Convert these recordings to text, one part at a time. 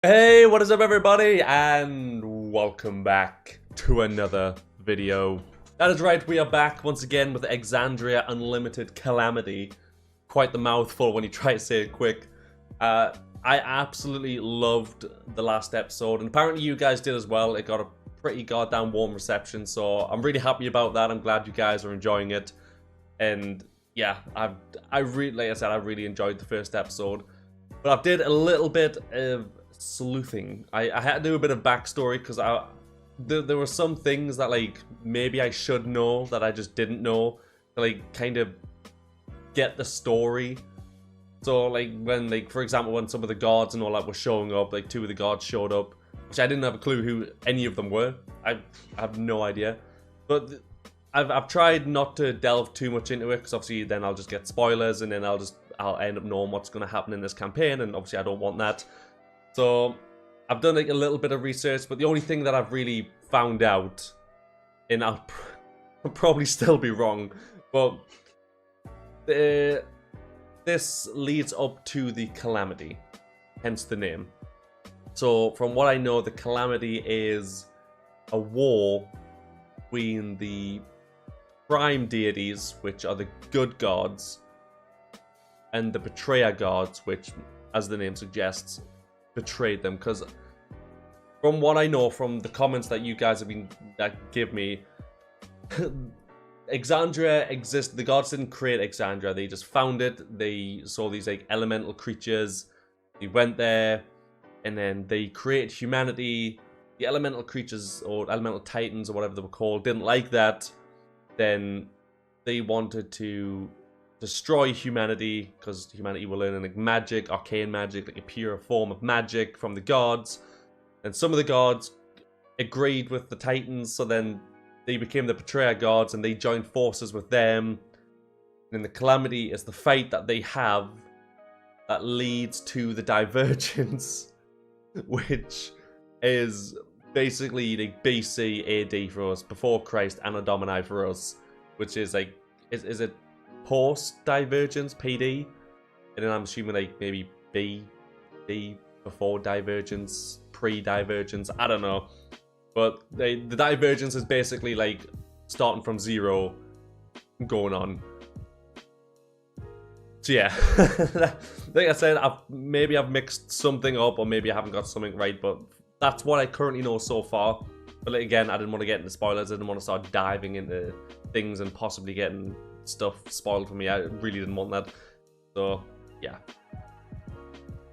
Hey, what is up everybody, and welcome back to another video. That is right, we are back once again with Exandria Unlimited Calamity. Quite the mouthful when you try to say it quick. I absolutely loved the last episode, and apparently you guys did as well. It got a pretty goddamn warm reception, so I'm really happy about that. I'm glad you guys are enjoying it. And yeah, I really, like I said, I really enjoyed the first episode. But I did a little bit of sleuthing. I had to do a bit of backstory because there were some things that like maybe I should know that I just didn't know to like kind of get the story. So like when like for example when some of the guards and all that were showing up, like two of the guards showed up, which I didn't have a clue who any of them were. I have no idea. But I've tried not to delve too much into it because obviously then I'll just get spoilers and then I'll end up knowing what's going to happen in this campaign, and obviously I don't want that. So I've done like a little bit of research, but the only thing that I've really found out, and I'll probably still be wrong, but this leads up to the Calamity, hence the name. So from what I know, the Calamity is a war between the prime deities, which are the good gods, and the betrayer gods, which, as the name suggests, betrayed them. Because from what I know from the comments that you guys have been give me, Exandria exists. The gods didn't create Exandria, they just found it. They saw these like elemental creatures, they went there, and then they created humanity. The elemental creatures, or elemental titans, or whatever they were called, didn't like that. Then they wanted to destroy humanity, because humanity were learning like magic, arcane magic, like a pure form of magic from the gods. And some of the gods agreed with the titans, so then they became the betrayer gods and they joined forces with them. And the Calamity is the fight that they have that leads to the divergence, which is basically like BC AD for us, before Christ, Anno Domini for us, which is like, is it post divergence, PD? And then I'm assuming like maybe B before divergence, pre-divergence, I don't know. But the divergence is basically like starting from zero, going on. So yeah, like I said, maybe I've mixed something up, or maybe I haven't got something right, but that's what I currently know so far. But like, again, I didn't want to get into spoilers. I didn't want to start diving into things and possibly getting stuff spoiled for me. I really didn't want that. So yeah,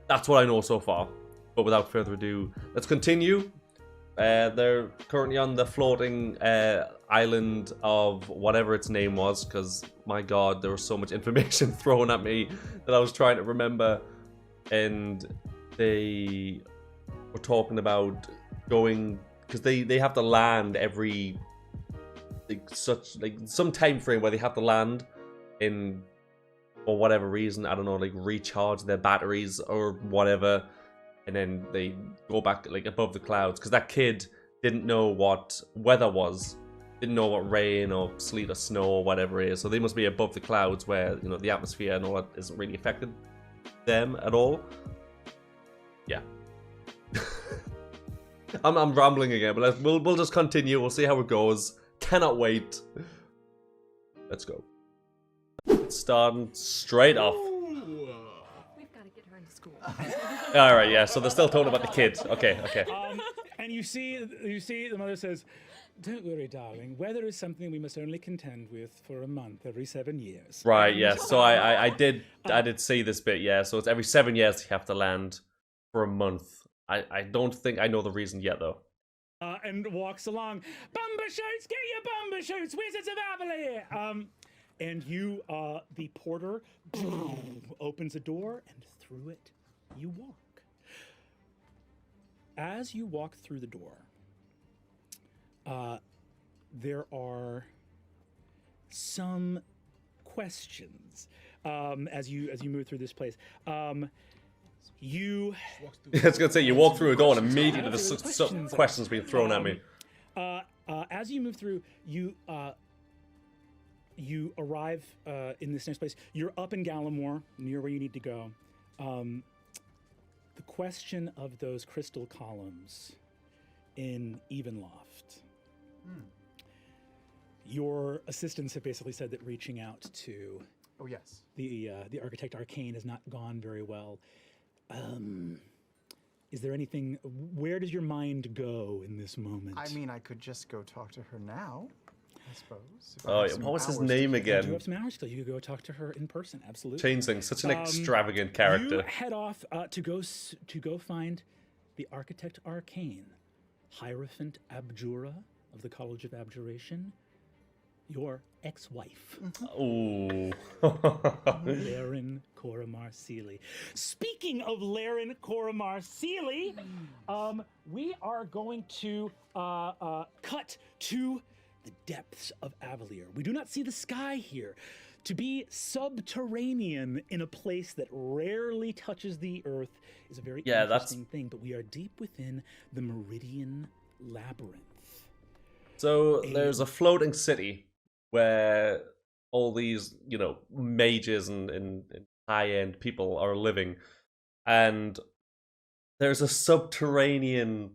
that's what I know so far. But without further ado, let's continue. They're currently on the floating island of whatever its name was, because my god, there was so much information thrown at me that I was trying to remember. And they were talking about going, because they have to land every some time frame where they have to land in, for whatever reason, I don't know, like recharge their batteries or whatever, and then they go back like above the clouds, because that kid didn't know what weather was, didn't know what rain or sleet or snow or whatever it is, so they must be above the clouds where, you know, the atmosphere and all that isn't really affected them at all. Yeah. I'm rambling again, but we'll just continue. We'll see how it goes. Cannot wait. Let's go. Starting straight off. We've got to get her into school. All right, yeah. So they're still talking about the kids. Okay. And you see, the mother says, "Don't worry, darling. Weather is something we must only contend with for a month every 7 years." Right. Yeah. So I did see this bit. Yeah. So it's every 7 years you have to land for a month. I don't think I know the reason yet though. And walks along. Bumbershoot, get your bumbershoots, Wizards of Avalere! And you, the porter, opens a door, and through it you walk. As you walk through the door, there are some questions as you move through this place. I was gonna say, you walk through a door and immediately there's some questions being thrown at me. As you move through, you arrive in this next place. You're up in Gallimore, near where you need to go. the question of those crystal columns in Evenloft. Your assistants have basically said that reaching out to the Architect Arcane has not gone very well. Is there anything? Where does your mind go in this moment? I mean, I could just go talk to her now, I suppose. Oh, yeah. What was his name You again? have some hours still. You could go talk to her in person. Absolutely. Changeling, such an extravagant character. You head off to go find the Architect Arcane, Hierophant Abjura of the College of Abjuration, your ex-wife, Ooh. Laren Koramar Sealy. Speaking of Laren Koramar Sealy, we are going to cut to the depths of Avalier. We do not see the sky here. To be subterranean in a place that rarely touches the earth is a very interesting thing, but we are deep within the Meridian Labyrinth. So there's a floating city where all these, you know, mages and high-end people are living, and there's a subterranean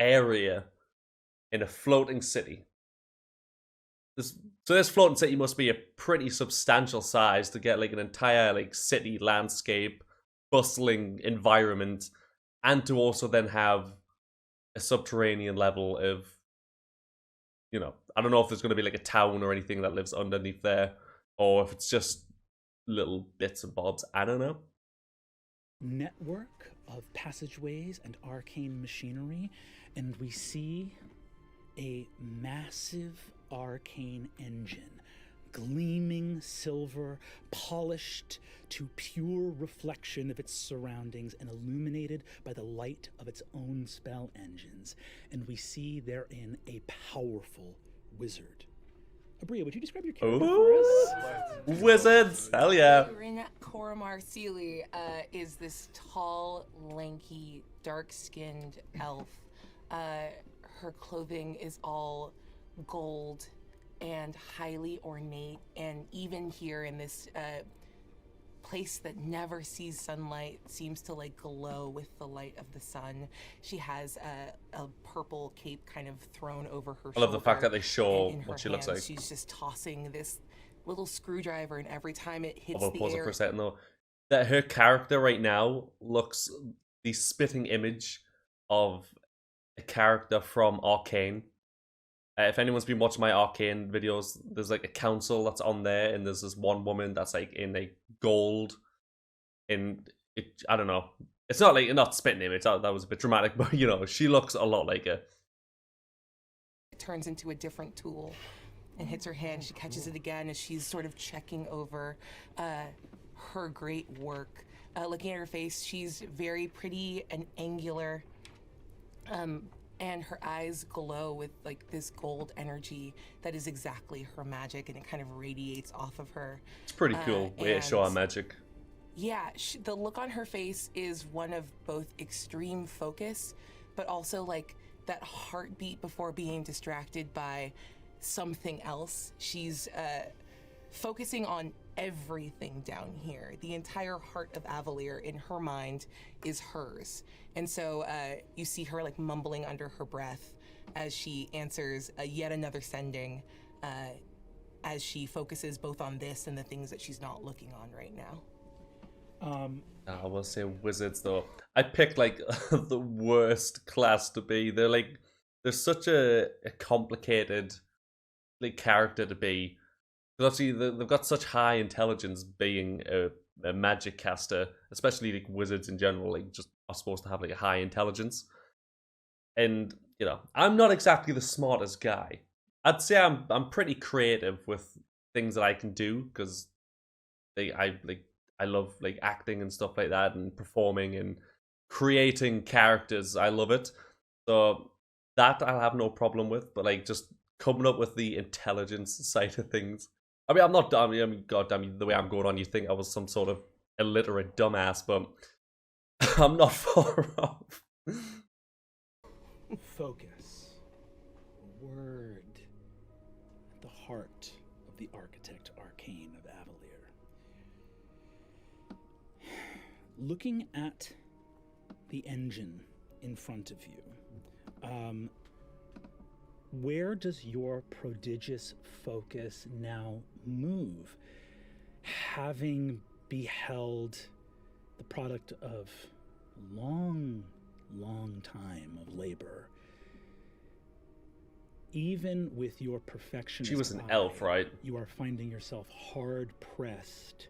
area in a floating city. This floating city must be a pretty substantial size to get like an entire like city landscape, bustling environment, and to also then have a subterranean level of, you know, I don't know if there's going to be like a town or anything that lives underneath there, or if it's just little bits and bobs. I don't know. Network of passageways and arcane machinery, and we see a massive arcane engine, gleaming silver, polished to pure reflection of its surroundings and illuminated by the light of its own spell engines. And we see therein a powerful wizard. Abria, would you describe your character for us? Wizards! Hell yeah. Laren Koramar Sealy is this tall, lanky, dark-skinned elf. Her clothing is all gold and highly ornate, and even here in this place that never sees sunlight seems to like glow with the light of the sun. She has a purple cape kind of thrown over her shoulder. I love the fact that they show and in what her she looks hands, like. She's just tossing this little screwdriver, and every time it hits I'll the pause it air, for a second though. That her character right now looks the spitting image of a character from Arcane. If anyone's been watching my Arcane videos, there's like a council that's on there, and there's this one woman that's like in a gold. And it, I don't know. It's not like not spitting image. That was a bit dramatic, but you know, she looks a lot like her. it turns into a different tool and hits her hand. She catches it again as she's sort of checking over her great work. Looking at her face, she's very pretty and angular. And her eyes glow with like this gold energy that is exactly her magic, and it kind of radiates off of her. It's pretty cool way to show our magic. Yeah, the look on her face is one of both extreme focus, but also like that heartbeat before being distracted by something else. She's focusing on everything down here. The entire heart of Avalier in her mind is hers. And so you see her like mumbling under her breath as she answers yet another sending, as she focuses both on this and the things that she's not looking on right now. I will say wizards though. I picked like the worst class to be. They're such a complicated like character to be. Because obviously they've got such high intelligence being a magic caster, especially like wizards in general, like just are supposed to have like a high intelligence. And you know, I'm not exactly the smartest guy. I'd say I'm pretty creative with things that I can do, because I love like acting and stuff like that, and performing and creating characters. I love it. So that I'll have no problem with, but like just coming up with the intelligence side of things. I mean, I'm not dumb. I mean, goddamn, the way I'm going on, you think I was some sort of illiterate dumbass, but I'm not far off. Focus. Word. At the heart of the Architect Arcane of Avalier. looking at the engine in front of you, where does your prodigious focus now move? Having beheld the product of a long time of labor, even with your perfectionist She was an eye, elf, right? you are finding yourself hard-pressed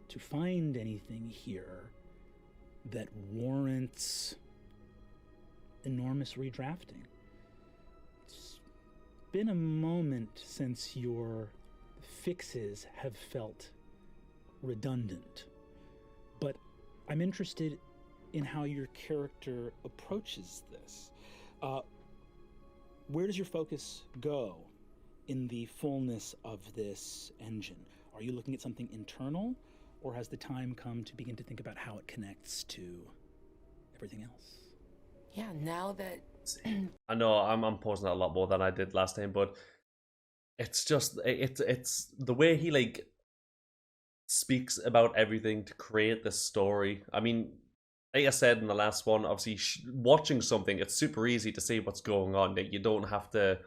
to find anything here that warrants enormous redrafting. It's been a moment since your fixes have felt redundant, but I'm interested in how your character approaches this. Where does your focus go in the fullness of this engine? Are you looking at something internal, or has the time come to begin to think about how it connects to everything else? Yeah, now that I know I'm pausing that a lot more than I did last time, but it's just it's the way he like speaks about everything to create this story. I mean, like I said in the last one, obviously watching something, it's super easy to see what's going on. That you don't have to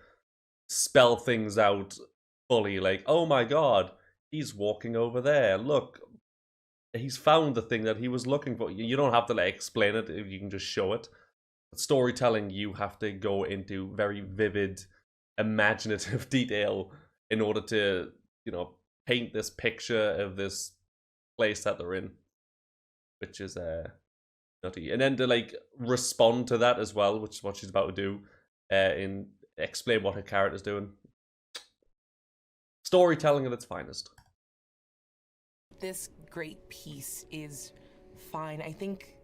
spell things out fully. Like, oh my god, he's walking over there. Look, he's found the thing that he was looking for. You don't have to like explain it. You can just show it. But storytelling, you have to go into very vivid, imaginative detail in order to, you know, paint this picture of this place that they're in, which is nutty. And then to like respond to that as well, which is what she's about to do, in explain what her character's doing. Storytelling at its finest. this great piece is fine, I think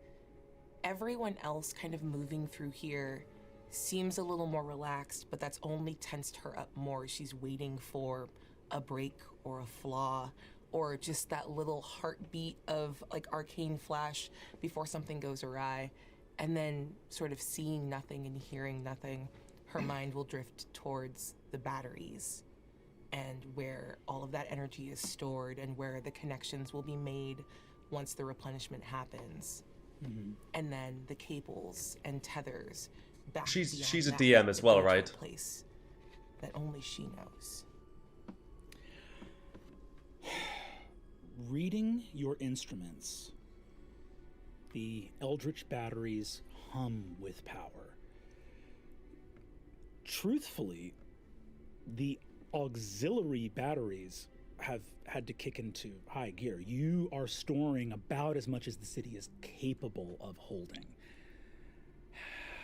everyone else kind of moving through here seems a little more relaxed, but that's only tensed her up more. She's waiting for a break or a flaw or just that little heartbeat of like arcane flash before something goes awry. And then sort of seeing nothing and hearing nothing, her mind will drift towards the batteries and where all of that energy is stored and where the connections will be made once the replenishment happens. Mm-hmm. And then the cables and tethers back. She's a DM as well, right? Place that only she knows. Reading your instruments, the Eldritch batteries hum with power. Truthfully, the auxiliary batteries have had to kick into high gear. You are storing about as much as the city is capable of holding.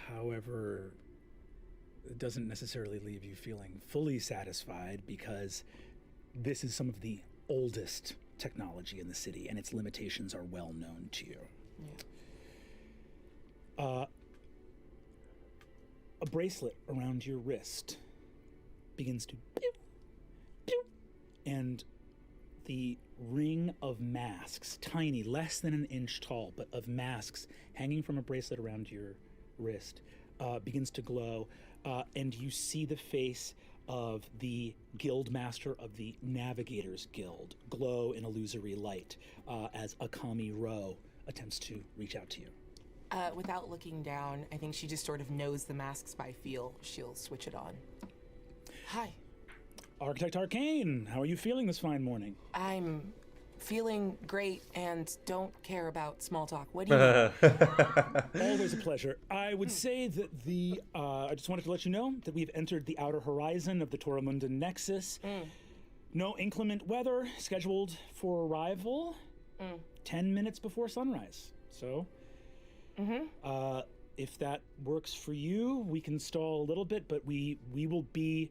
However, it doesn't necessarily leave you feeling fully satisfied because this is some of the oldest technology in the city and its limitations are well known to you. Yeah. A bracelet around your wrist begins to pew, pew, and the ring of masks, tiny, less than an inch tall, but of masks hanging from a bracelet around your wrist, begins to glow, and you see the face of the guild master of the Navigators Guild glow in illusory light as Akami Ro attempts to reach out to you. Without looking down, I think she just sort of knows the masks by feel. She'll switch it on. Hi. Architect Arcane, how are you feeling this fine morning? I'm feeling great and don't care about small talk. What do you Always a pleasure. I would say that I just wanted to let you know that we've entered the outer horizon of the Toramundan Nexus. No inclement weather scheduled for arrival 10 minutes before sunrise. So, if that works for you, we can stall a little bit, but we will be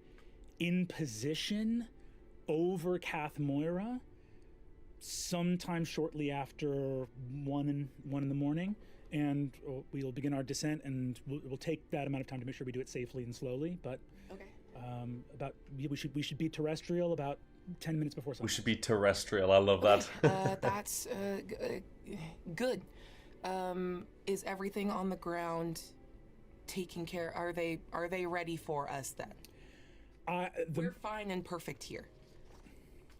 in position over Kath Moira sometime shortly after 1 in the morning, and we'll begin our descent, and we'll take that amount of time to make sure we do it safely and slowly. But we should be terrestrial about 10 minutes before sunrise. We should be terrestrial. I love that. That's good. Is everything on the ground taken care? Are they ready for us then? We're fine and perfect here.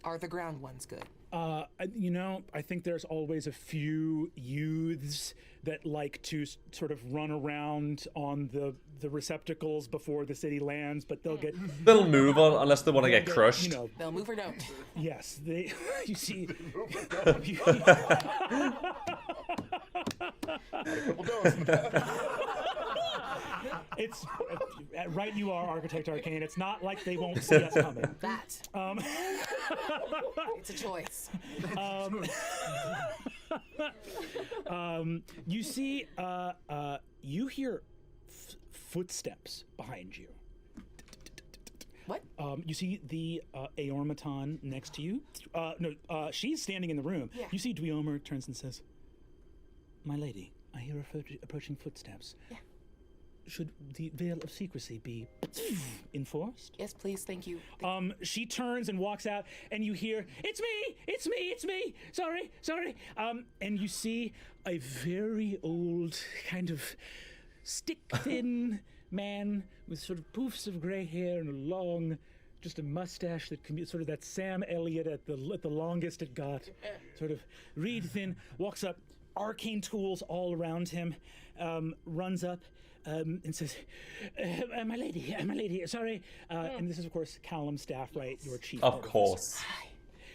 Are the ground ones good? You know, I think there's always a few youths that like to sort of run around on the receptacles before the city lands, but they'll get... They'll move on unless they want to get crushed. You know, They'll move or don't. yes, they... You see... It's right. You are Architect Arcane. It's not like they won't see us coming. That. It's a choice. You see, you hear footsteps behind you. What? You see the Aormaton next to you. She's standing in the room. Yeah. You see Dweomer turns and says, "My lady, I hear approaching footsteps. Yeah. Should the veil of secrecy be enforced?" Yes, please. Thank you. She turns and walks out, and you hear, "It's me! It's me! It's me! Sorry, sorry." And you see a very old, kind of stick-thin man with sort of poofs of gray hair and a long, just a mustache that can be sort of that Sam Elliott at the longest it got. Sort of reed thin, walks up, arcane tools all around him, runs up. And says, my lady, sorry." And this is, of course, Callum Staff, right? Your chief. Of course.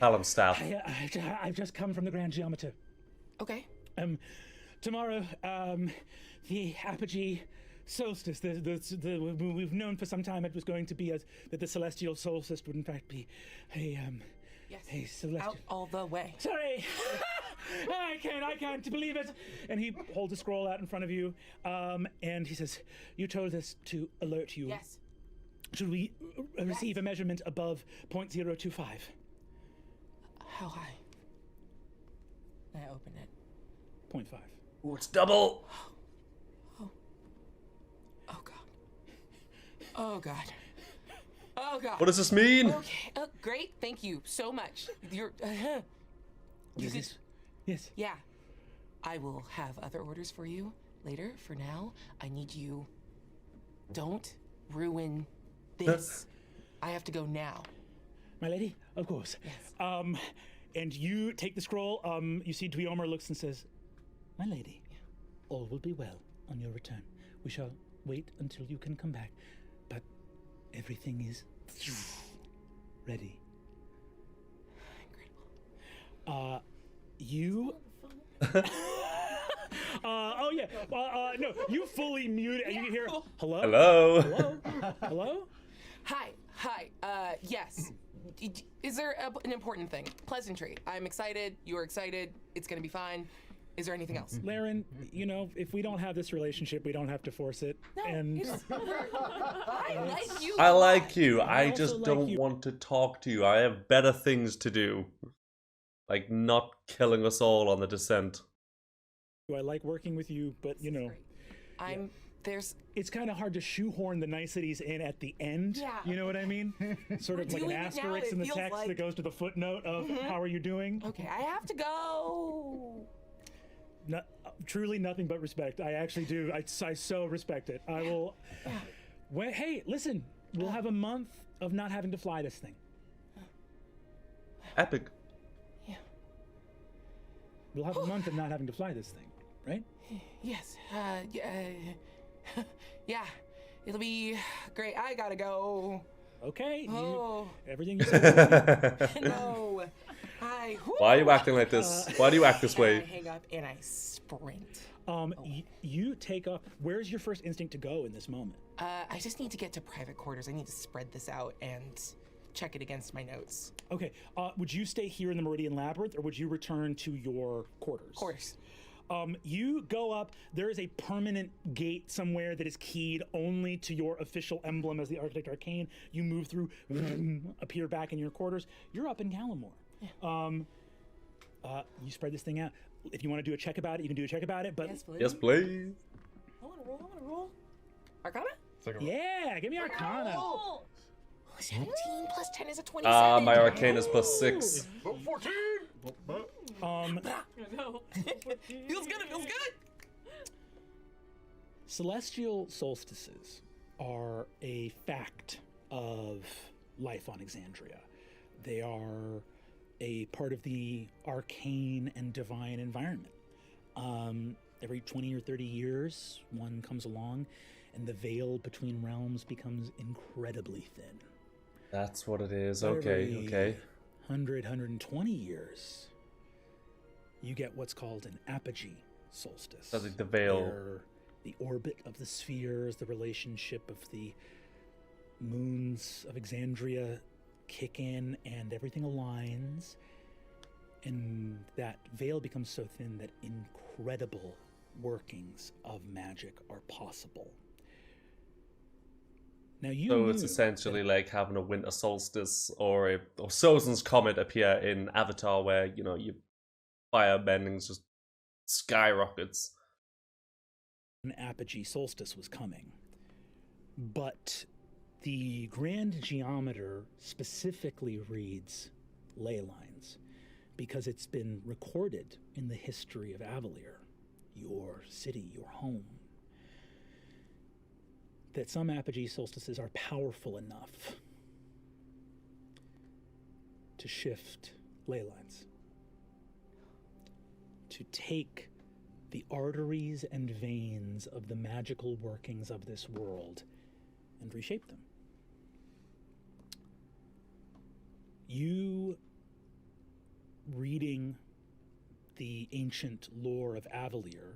Callum Staff. I've just come from the Grand Geometer. Okay. Tomorrow, the apogee solstice. We've known for some time it was going to be that the celestial solstice would in fact be a celestial. Out all the way. Sorry. I can't believe it. And he holds a scroll out in front of you, and he says, "You told us to alert you. Yes. Should we receive a measurement above 0.025? How high? I open it. 0.5. Ooh, it's double. Oh god. Oh god. Oh god. What does this mean? Okay. Great. Thank you so much. You're. Yes. Yeah. I will have other orders for you later. For now, I need you. Don't ruin this. I have to go now. My lady? Of course. Yes. And you take the scroll. You see Dweomer looks and says, "My lady, all will be well on your return. We shall wait until you can come back. But everything is ready." Incredible. You. No, you fully mute and you hear, "Hello? Hello. Hello? Hello?" Hi. Yes. Is there an important thing? Pleasantry. I'm excited. You're excited. It's gonna be fine. Is there anything else? Laren, you know, if we don't have this relationship, we don't have to force it. No, and I like you. I like you. I also just like don't you. want to talk to you. I have better things to do. Like not killing us all on the descent. I like working with you, but you know, There's. it's kind of hard to shoehorn the niceties in at the end. Yeah. You know what I mean? Sort of like an doing it now, asterisk it in the feels text like- that goes to the footnote of "How are you doing?" Okay, I have to go. No, truly nothing but respect. I actually do. I so respect it. I will. Well, hey, listen. We'll have a month of not having to fly this thing. Epic. Yeah. We'll have a month of not having to fly this thing, right? Yes. Yeah. It'll be great. I gotta go. Okay. Oh. Everything you said. No. Hi. Why are you acting like this? Why do you act this And I way? hang up and I sprint. You take up. Where's your first instinct to go in this moment? I just need to get to private quarters. I need to spread this out and check it against my notes. Okay. Would you stay here in the Meridian Labyrinth, or would you return to your quarters? Quarters. You go up. There is a permanent gate somewhere that is keyed only to your official emblem as the Architect Arcane. You move through, appear back in your quarters. You're up in Gallimore. Yeah. You spread this thing out. If you want to do a check about it, you can do a check about it. But Yes, please. Yes, please. I wanna roll. Arcana? yeah, give me Arcana. Oh, 17 plus 10 is a 27. My arcane is +6. 14! No. Feels good. Celestial solstices are a fact of life on Exandria. They are a part of the arcane and divine environment. Every 20 or 30 years, one comes along, and the veil between realms becomes incredibly thin. That's what it is. Every Okay. 100, 120 years, you get what's called an apogee solstice. That's like the veil. Where the orbit of the spheres, the relationship of the moons of Exandria kick in, and everything aligns, and that veil becomes so thin that incredible workings of magic are possible. Now So it's essentially like having a winter solstice or Sozon's comet appear in Avatar, where your fire bendings just skyrockets. an apogee solstice was coming, but the grand geometer specifically reads ley lines because it's been recorded in the history of Avalier, your city, your home, that some apogee solstices are powerful enough to shift ley lines, to take the arteries and veins of the magical workings of this world and reshape them. You, reading the ancient lore of Avalier,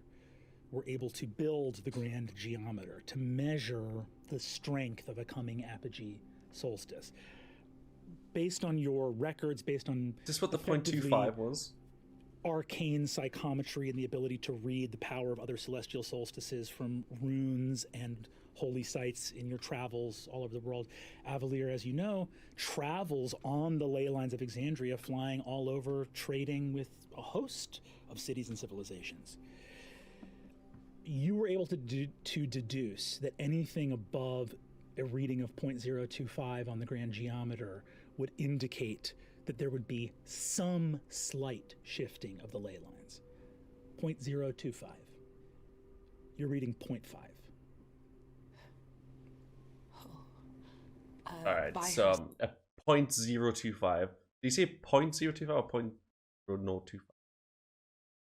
were able to build the grand geometer to measure the strength of a coming apogee solstice. Based on your records, based on... Is this what the 0.25 was? Arcane psychometry and the ability to read the power of other celestial solstices from runes and holy sites in your travels all over the world. Avalier, as you know, travels on the ley lines of Exandria, flying all over, trading with a host of cities and civilizations. You were able to deduce that anything above a reading of 0.025 on the grand geometer would indicate that there would be some slight shifting of the ley lines. 0.025. You're reading 0.5. All right, so a 0.025. Did you say 0.025 or 0.025?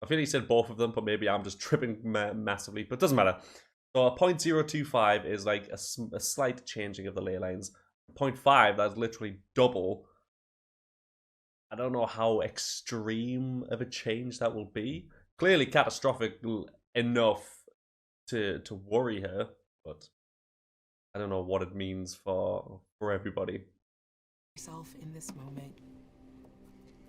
I feel he said both of them, but maybe I'm just tripping massively, but it doesn't matter. So a 0.025 is like a slight changing of the ley lines. 0.5, that's literally double. I don't know how extreme of a change that will be. Clearly catastrophic enough to worry her, but I don't know what it means for everybody. Herself in this moment.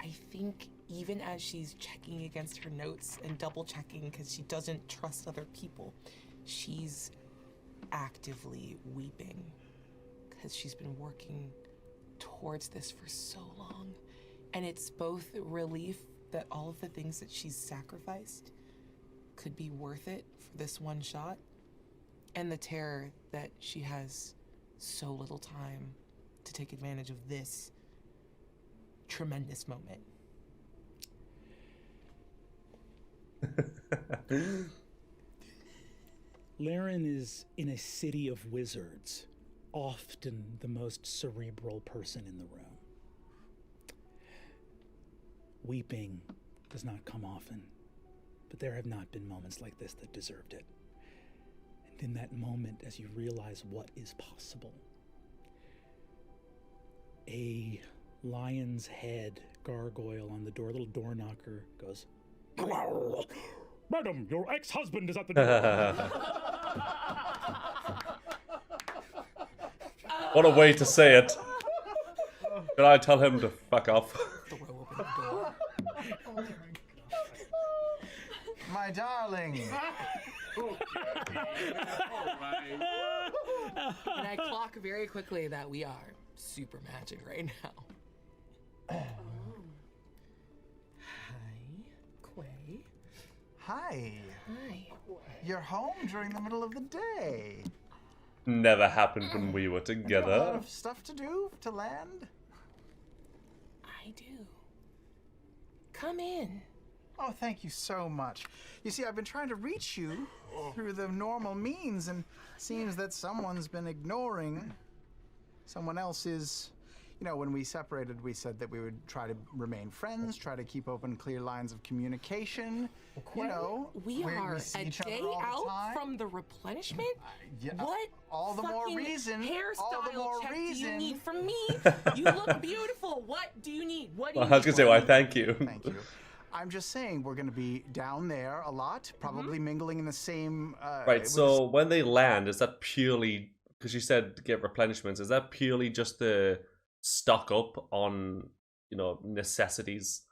I think even as she's checking against her notes and double checking because she doesn't trust other people, she's actively weeping because she's been working towards this for so long. And it's both relief that all of the things that she's sacrificed could be worth it for this one shot, and the terror that she has so little time to take advantage of this tremendous moment. Laren is in a city of wizards, often the most cerebral person in the room. Weeping does not come often, but there have not been moments like this that deserved it. And in that moment, as you realize what is possible, a lion's head gargoyle on the door, little door knocker, goes, "Madam, your ex-husband is at the door." What a way to say it. Should I tell him to fuck off? Throw open the door. My darling. And I clock very quickly that we are super magic right now. Hi, Quay. Hi. Hi. You're home during the middle of the day. Never happened when we were Got a lot together. of stuff to do to land. I do. Come in. Oh, thank you so much. You see, I've been trying to reach you through the normal means, and it seems that someone's been ignoring someone else's, you know, when we separated, we said that we would try to remain friends, try to keep open, clear lines of communication. You know, We are see a each other day all the out time. from the replenishment? Yeah, What all the more fucking reason. hairstyle All the more check do you reason. need from me? You look beautiful. What do you need? What do you Well, I was need? gonna say, why, thank you. Thank you. I'm just saying we're going to be down there a lot, probably mingling in the same. Right, so when they land, is that purely, because you said to get replenishments, is that purely just to stock up on, you know, necessities?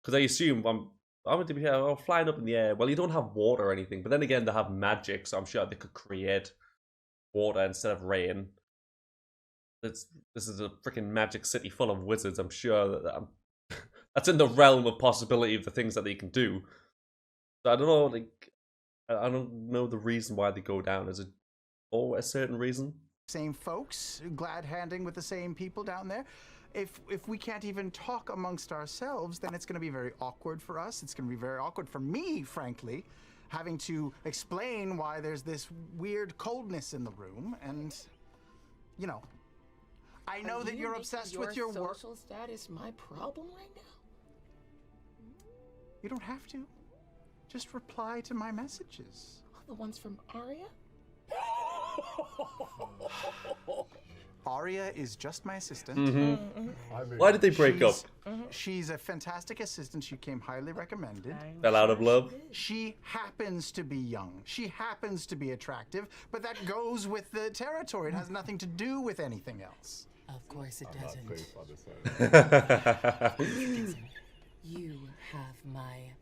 Because I assume I'm going to be flying up in the air. Well, you don't have water or anything, but then again, they have magic, so I'm sure they could create water instead of rain. This is a freaking magic city full of wizards. I'm sure that that's in the realm of possibility of the things that they can do. So I don't know, like, I don't know the reason why they go down. Is it for a certain reason? Same folks, glad handing with the same people down there. If we can't even talk amongst ourselves, then it's going to be very awkward for us. It's going to be very awkward for me, frankly, having to explain why there's this weird coldness in the room. And, you know, I know that you're obsessed with your work. social status my problem right now? You don't have to. Just reply to my messages. The ones from Arya? Arya is just my assistant. Why did they break up? She's a fantastic assistant. She came highly recommended. Fell out of love? She happens to be young. She happens to be attractive, but that goes with the territory. It has nothing to do with anything else. Of course it doesn't. You have my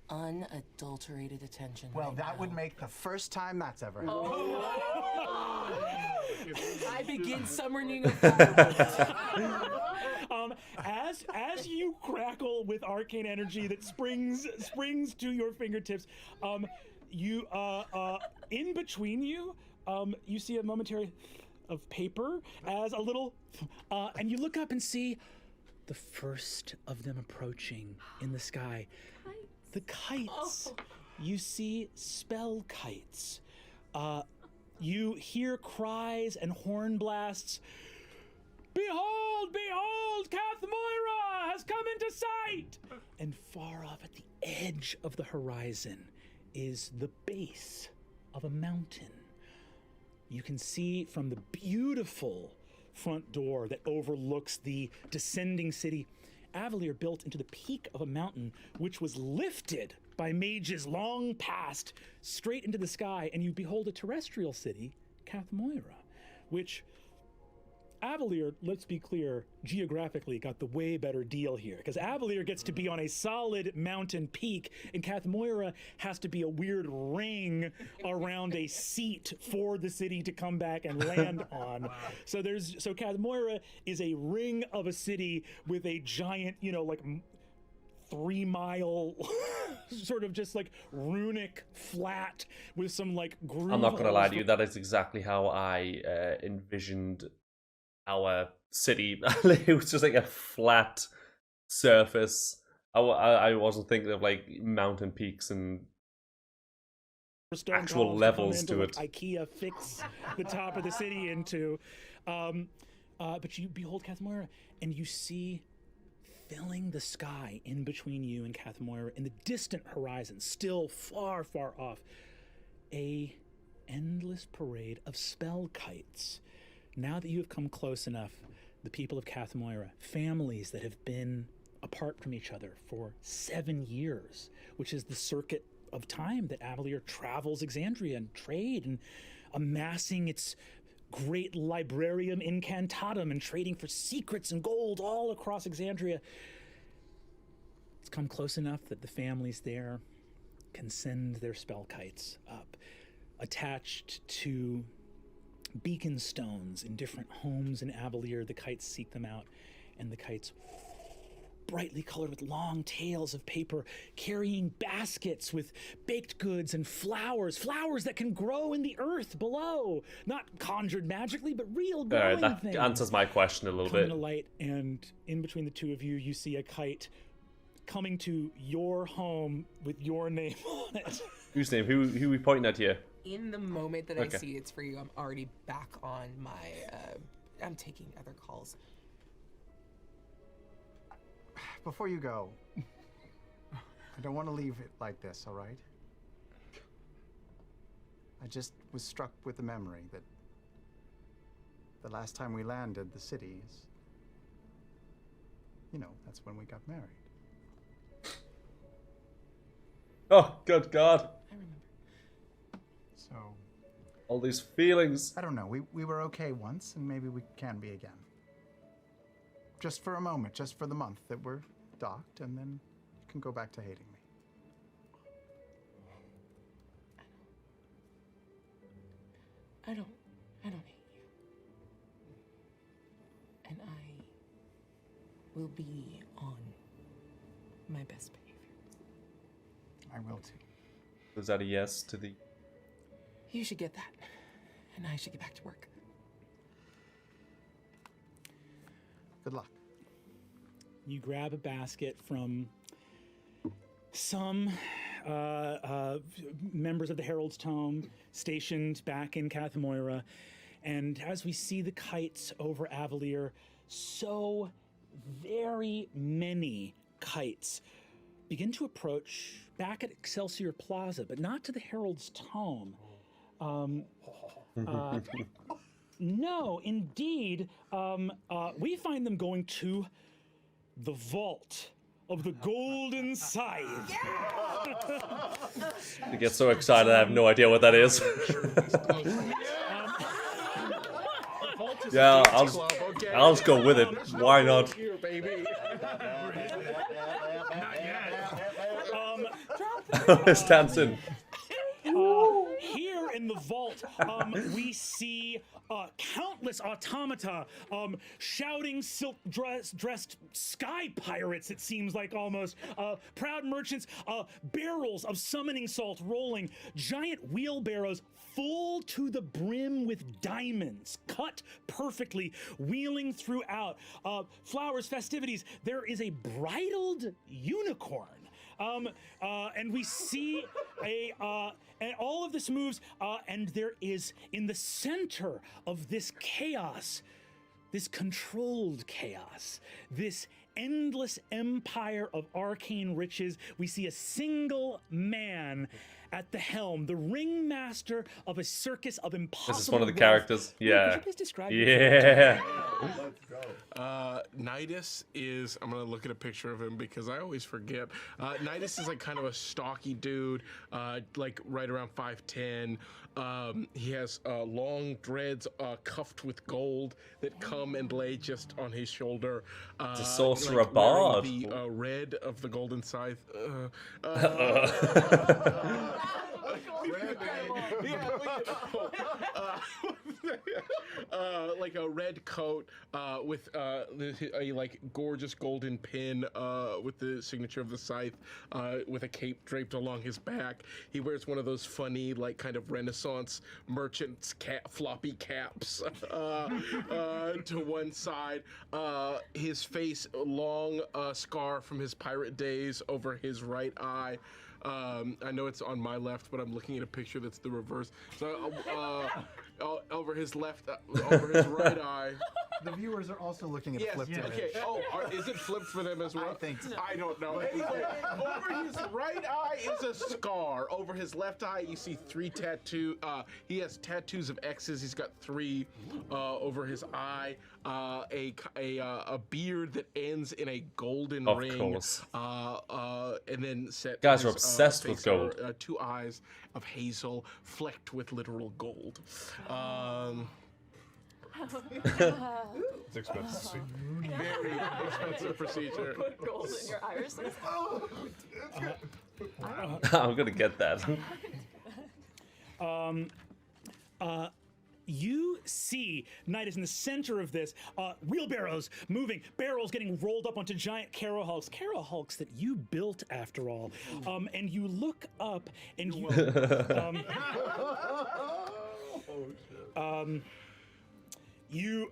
unadulterated attention. Well, right that now. would make the first time that's ever happened. I begin summoning a As you crackle with arcane energy that springs to your fingertips, you in between you, you see a momentary of paper as a little, and you look up and see the first of them approaching in the sky. The kites. You see spell kites. You hear cries and horn blasts. Behold, behold, Cathmoira has come into sight! And far off at the edge of the horizon is the base of a mountain. You can see from the beautiful front door that overlooks the descending city, Avalier built into the peak of a mountain which was lifted by mages long past straight into the sky, and you behold a terrestrial city, Cathmoira, which Avalier, let's be clear, geographically got the way better deal here, because Avalier gets to be on a solid mountain peak, and Cathmoira has to be a weird ring around a seat for the city to come back and land on. So Cathmoira is a ring of a city with a giant, you know, like 3 mile sort of just like runic flat with some like groove. I'm not gonna lie to you, that is exactly how I envisioned our city. It was just like a flat surface. I wasn't thinking of like mountain peaks and actual levels to it. IKEA fix the top of the city into. But you behold Cathmoira, and you see filling the sky in between you and Cathmoira in the distant horizon, still far, far off, a endless parade of spell kites. Now that you have come close enough, the people of Cathmoira, families that have been apart from each other for 7 years, which is the circuit of time that Avalier travels Exandria and trade and amassing its great librarium incantatum and trading for secrets and gold all across Exandria. It's come close enough that the families there can send their spell kites up, attached to beacon stones in different homes in Avalier. The kites seek them out, and the kites, brightly colored with long tails of paper, carrying baskets with baked goods and flowers that can grow in the earth below, not conjured magically, but real growing that things. answers my question a little Come bit. to light, and in between the two of you, you see a kite coming to your home with your name on it. Whose name? Who are we pointing at here? In the moment that Okay. I see it's for you, I'm already back on my, I'm taking other calls. before you go, I don't want to leave it like this, all right? I just was struck with the memory that the last time we landed the city is, you know, that's when we got married. Oh, good God. I remember. So, All these feelings. I don't know. We were okay once, and maybe we can be again. Just for a moment, just for the month that we're docked, and then you can go back to hating me. I don't hate you. And I will be on my best behavior. I will too. Was that a yes to the... You should get that, and I should get back to work. Good luck. You grab a basket from some members of the Herald's Tome stationed back in Cathamoira, and as we see the kites over Avalier, so very many kites begin to approach back at Excelsior Plaza, but not to the Herald's Tome. No, indeed, we find them going to the vault of the Golden Scythe. I get so excited, I have no idea what that is. Yeah, I'll just go with it. Why not? It's dancing. Here in the vault, we see countless automata shouting silk-dressed sky pirates, it seems like almost. Proud merchants, barrels of summoning salt rolling, giant wheelbarrows full to the brim with diamonds, cut perfectly, wheeling throughout. Flowers, festivities, there is a bridled unicorn. And we see and all of this moves, and there is in the center of this chaos, this controlled chaos, this endless empire of arcane riches, we see a single man at the helm, the ringmaster of a circus of impossible. This is one of the wealth. characters. Yeah. Could you please describe Yeah. Nidus is, I'm gonna look at a picture of him because I always forget. Nidus is like kind of a stocky dude, like right around 5'10". He has long dreads cuffed with gold that come and lay just on his shoulder. It's a sorcerer like wearing bard. the red of the golden scythe. Like a red coat with a like gorgeous golden pin with the signature of the scythe, with a cape draped along his back. He wears one of those funny like kind of Renaissance merchants floppy caps to one side. His face, long scar from his pirate days over his right eye. I know it's on my left, but I'm looking at a picture that's the reverse. So over his left, over his right eye. The viewers are also looking at Yes. flipped Yeah. image. Okay. Oh, is it flipped for them as well? I think so. I don't know. Anyway, over his right eye is a scar. Over his left eye, you see 3 tattoos. He has tattoos of X's. He's got 3 over his eye. A beard that ends in a golden Of ring. course. And then set. Guys are his, obsessed with face are, gold. 2 eyes of hazel, flecked with literal gold. It's expensive. Very expensive procedure. Put gold in your iris. I'm gonna get that. You see Nidus in the center of this, wheelbarrows moving, barrels getting rolled up onto giant Caro hulks that you built after all. And you look up and you,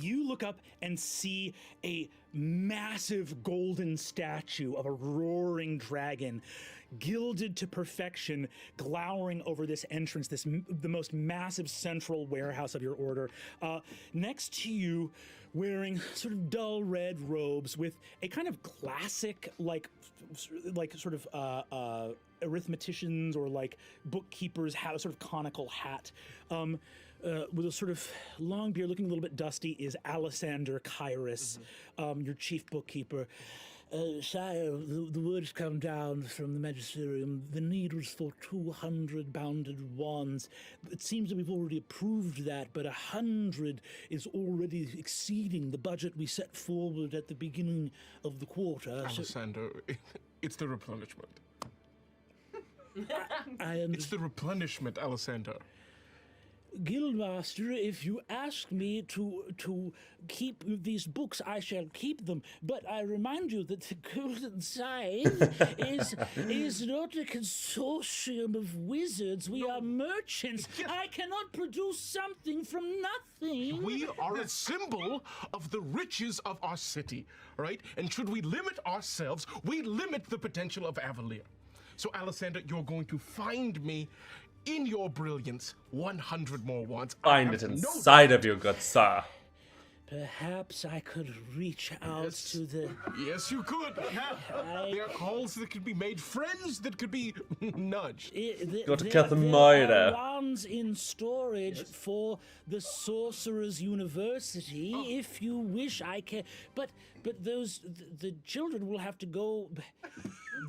You look up and see a massive golden statue of a roaring dragon, gilded to perfection, glowering over this entrance, the most massive central warehouse of your order. Next to you, wearing sort of dull red robes with a kind of classic, like sort of arithmeticians or like bookkeepers have a sort of conical hat. With a sort of long beard, looking a little bit dusty, is Alessander Kairos, your chief bookkeeper. Sire, the word has come down from the magisterium. The need was for 200 bounded wands. It seems that we've already approved that, but 100 is already exceeding the budget we set forward at the beginning of the quarter. Alessander, it's the replenishment. It's the replenishment, Alessander. Guildmaster, if you ask me to keep these books, I shall keep them. But I remind you that the Golden Scythe is not a consortium of wizards. We are merchants. I cannot produce something from nothing. We are a symbol of the riches of our city, right? And should we limit ourselves, we limit the potential of Avalier. So, Alessander, you're going to find me in your brilliance 100 more wands. Find it inside of you, good sir. Perhaps I could reach out to the... Yes, you could. There are calls that could be made, friends that could be nudged. Got to cut the murder. Wands in storage for the Sorcerer's University. If you wish, I can... But those... The children will have to go...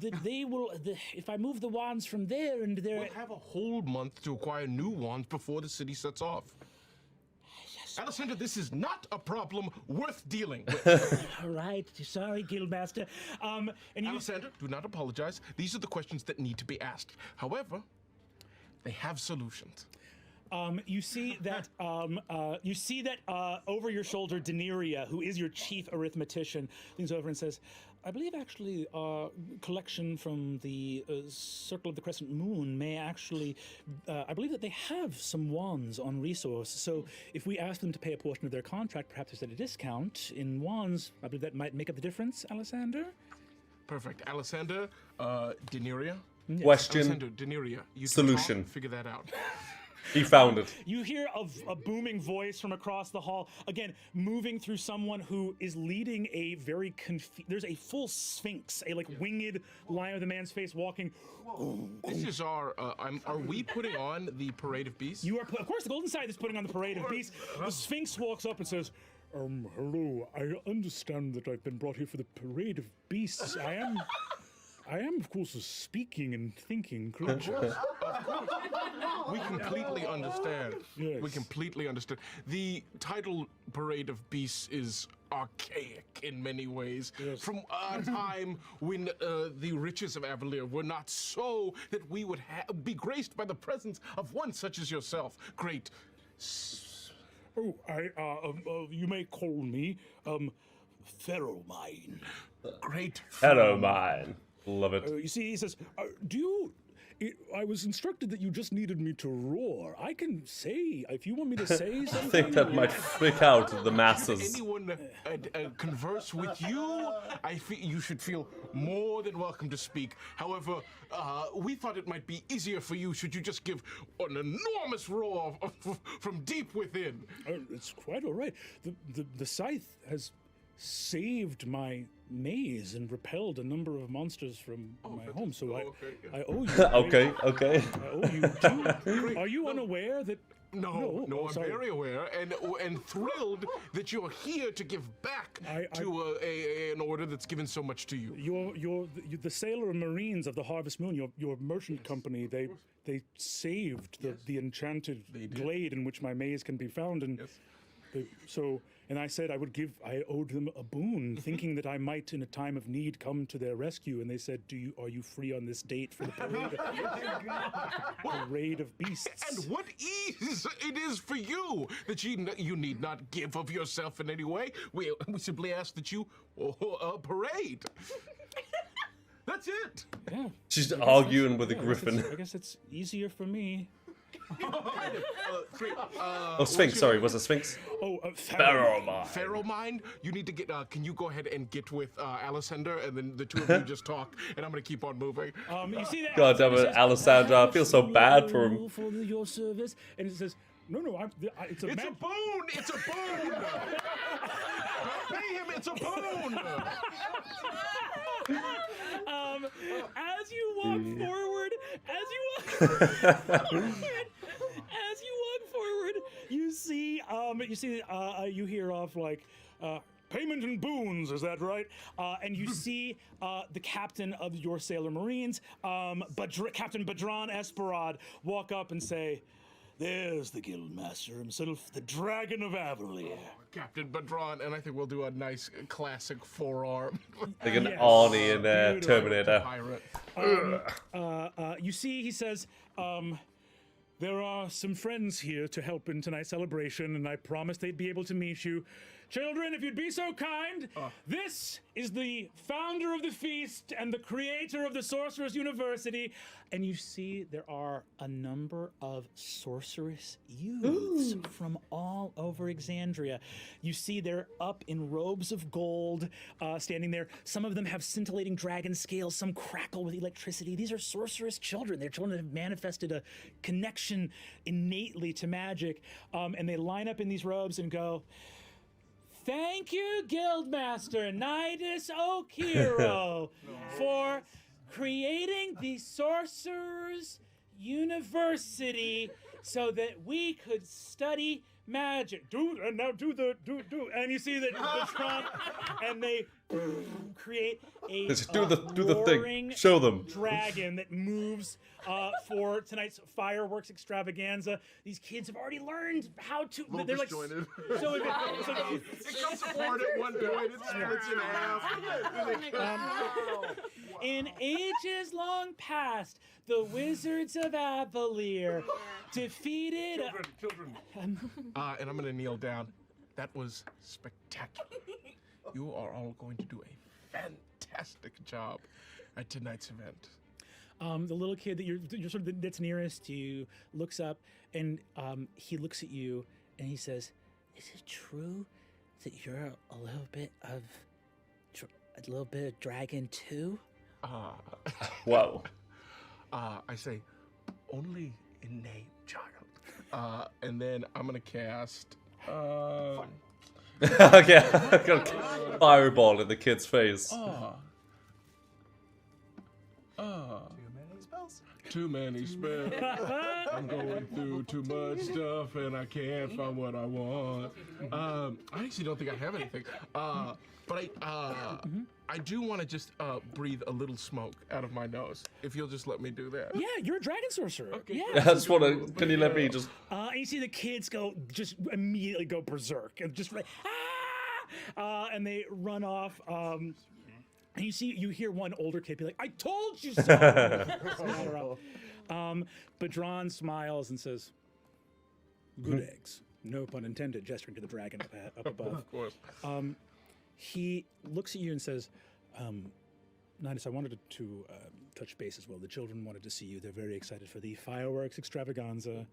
If I move the wands from there and there... We'll have a whole month to acquire new wands before the city sets off. Alessander, this is not a problem worth dealing with. All right, sorry, Guildmaster. Alessander, do not apologize. These are the questions that need to be asked. However, they have solutions. You see that over your shoulder, Daenerys, who is your chief arithmetician, leans over and says, I believe actually our collection from the Circle of the Crescent Moon may actually, I believe that they have some wands on resource. So if we ask them to pay a portion of their contract, perhaps there's a discount in wands. I believe that might make up the difference, Alessander. Perfect. Alessander, Daenerys. Yes. Question. Alessander, Daenerys. You solution. Figure that out. He found it. You hear a booming voice from across the hall, again, moving through someone who is leading a very there's a full sphinx, a winged lion with a man's face walking. This is our, are we putting on the Parade of Beasts? You are, of course, the Golden Scythe is putting on the Parade of Beasts. The sphinx walks up and says, hello, I understand that I've been brought here for the Parade of Beasts. I am, of course, a speaking and thinking creature. We completely understand. Yes. We completely understand. The title Parade of Beasts is archaic in many ways. Yes. From a time when the riches of Avalier were not so that we would be graced by the presence of one such as yourself. Great. You may call me, Ferromine. Great. Ferromine. Love it. You see, he says, I was instructed that you just needed me to roar. I can say, if you want me to say something. I think that might freak out the masses. Should anyone converse with you, you should feel more than welcome to speak. However, we thought it might be easier for you should you just give an enormous roar from deep within. It's quite all right. The scythe has saved my maze and repelled a number of monsters from my home, so I owe you. Okay. I owe you too. Are you unaware that? No, I'm very aware and thrilled that you're here to give back to an order that's given so much to you. You're the sailor and marines of the Harvest Moon. Your merchant company. They saved the enchanted glade in which my maze can be found, and and I said I owed them a boon, thinking that I might, in a time of need, come to their rescue. And they said, are you free on this date for the Parade of Beasts? And what ease it is for you that you need not give of yourself in any way. We simply ask that you parade. That's it. Yeah. She's arguing with a griffin. I guess it's easier for me. Sphinx, sorry, was it Sphinx? Oh, Pharaoh Mind, you need to get. Can you go ahead and get with Alessander, and then the two of you just talk, and I'm gonna keep on moving. You see that? God damn it, Alessandra, I feel so bad for him. For your service, and it says, no, it's a It's a boon. It's a boon. Pay him. It's a boon. As you walk forward, you see, you hear off like, payment and boons, is that right? And you see the captain of your Sailor Marines, Captain Badran Esperad, walk up and say, "There's the Guildmaster himself, the Dragon of Avalier." Captain Badran, and I think we'll do a nice classic forearm. Like an Arnie in Terminator. Pirate. You see, he says, there are some friends here to help in tonight's celebration, and I promised they'd be able to meet you. Children, if you'd be so kind, this is the founder of the feast and the creator of the Sorcerer's University. And you see there are a number of sorceress youths from all over Exandria. You see they're up in robes of gold, standing there. Some of them have scintillating dragon scales, some crackle with electricity. These are sorceress children. They're children that have manifested a connection innately to magic. And they line up in these robes and go, "Thank you, Guildmaster Nidus Okiro, for creating the Sorcerer's University so that we could study magic." Do. And you see that the Trump, and they create a Do the thing. roaring Show them. dragon that moves for tonight's fireworks extravaganza. These kids have already learned how to. They're like disjointed. so. It comes apart at one point. It splits in half. In ages long past, the wizards of Avalier defeated. Children. And I'm gonna kneel down. That was spectacular. You are all going to do a fantastic job at tonight's event. The little kid that you're sort of that's nearest to you looks up, and he looks at you and he says, "Is it true that you're a little bit of dragon too?" Whoa. I say, only in name, child. And then I'm gonna cast. Okay, fireball in the kid's face. Too many spells. I'm going through too much stuff and I can't find what I want. I actually don't think I have anything. But I do want to just breathe a little smoke out of my nose. If you'll just let me do that. Yeah, you're a dragon sorcerer. Okay. Yeah. I just want to. Can you let me just? And you see the kids just immediately go berserk and just like, and they run off. And you hear one older kid be like, "I told you so." Badran smiles and says, "Good eggs." No pun intended, gesturing to the dragon up above. Of course. He looks at you and says, "Nidus, I wanted to touch base as well. The children wanted to see you. They're very excited for the fireworks extravaganza.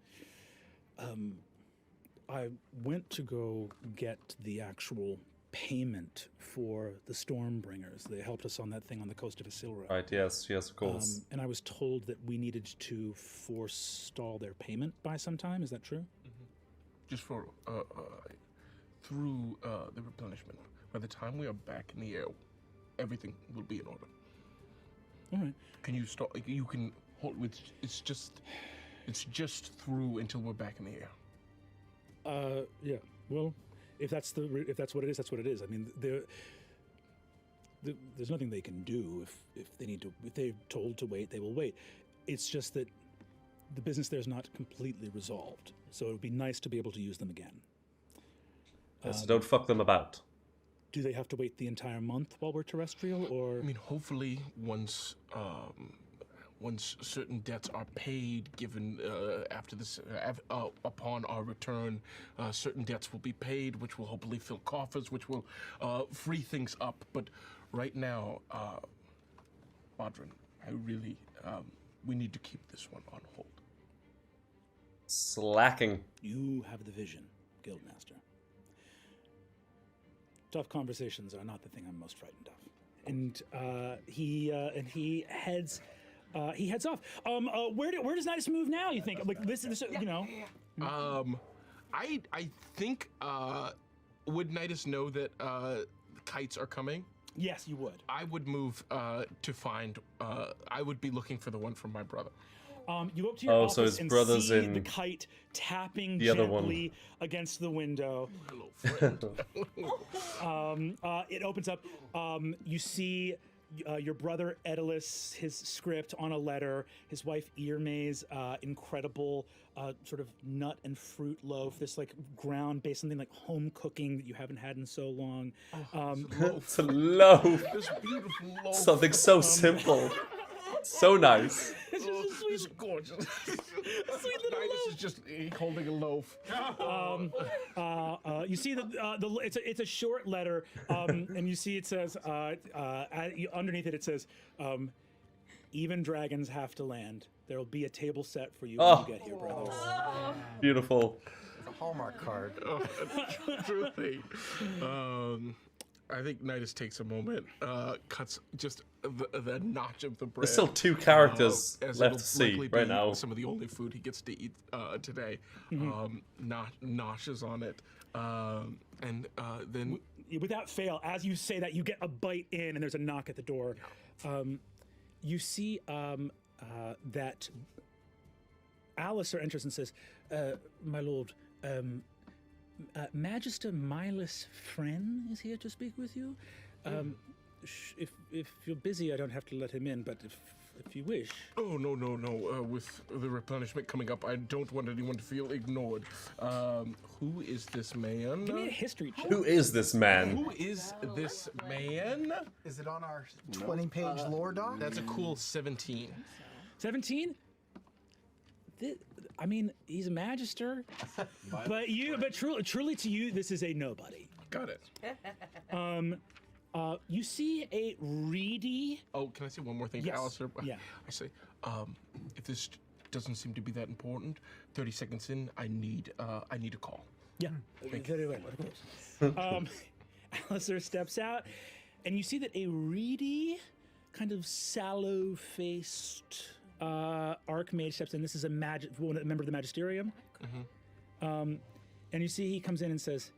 I went to go get the actual payment for the Stormbringers. They helped us on that thing on the coast of Isilra. Right. Yes. Of course. And I was told that we needed to forestall their payment by some time. Is that true?" Mm-hmm. Just for through the replenishment. By the time we are back in the air, everything will be in order. All right. Can you start? You can hold. It's just through until we're back in the air. Yeah. Well, if that's what it is, that's what it is. I mean, there's nothing they can do if they're told to wait, they will wait. It's just that the business there is not completely resolved, so it would be nice to be able to use them again. Yes, don't fuck them about. Do they have to wait the entire month while we're terrestrial, or? I mean, hopefully, once certain debts are paid, given after this, upon our return, certain debts will be paid, which will hopefully fill coffers, which will free things up. But right now, Badran, I really, we need to keep this one on hold. Slacking. You have the vision, Guildmaster. Tough conversations are not the thing I'm most frightened of. And he heads off. Where does Nidus move now? You think like this you know? I think would Nidus know that kites are coming? Yes, you would. I would move to find. I would be looking for the one from my brother. You go up to your office so his and brother's see in the kite tapping the other one. gently against the window. Hello, friend. It opens up. You see your brother Edalus, his script on a letter. His wife Irme's incredible sort of nut and fruit loaf. This like ground-based something like home cooking that you haven't had in so long. It's a loaf. This beautiful loaf. Something so simple. So nice. It's gorgeous. Nidus is just holding a loaf. You see it's a short letter, and you see it says underneath it says, "Even dragons have to land. There will be a table set for you when you get here, brothers." Beautiful. It's a Hallmark card. Truly. I think Nidus takes a moment, cuts just the notch of the bread. There's still 2 characters as left it'll to see likely right be now. Some of the only food he gets to eat today. Notches on it, and then Without fail, as you say that, you get a bite in, and there's a knock at the door. You see that Alistair enters and says, "My lord, Magister Milas Fren is here to speak with you. If you're busy, I don't have to let him in, but if you wish." Oh, no. With the replenishment coming up, I don't want anyone to feel ignored. Who is this man? Give me a history check. Who is this man? Who is this man? Is it on our 20-page lore doc? That's a cool 17. 17? I mean, he's a magister, but truly to you, this is a nobody. Got it. You see a reedy. Oh, can I say one more thing, Yes. Alistair? Yeah. I say, if this doesn't seem to be that important, 30 seconds in, I need a call. Yeah, very well, of course. Alistair steps out, and you see that a reedy, kind of sallow-faced archmage steps in. This is a member of the Magisterium. And you see he comes in and says,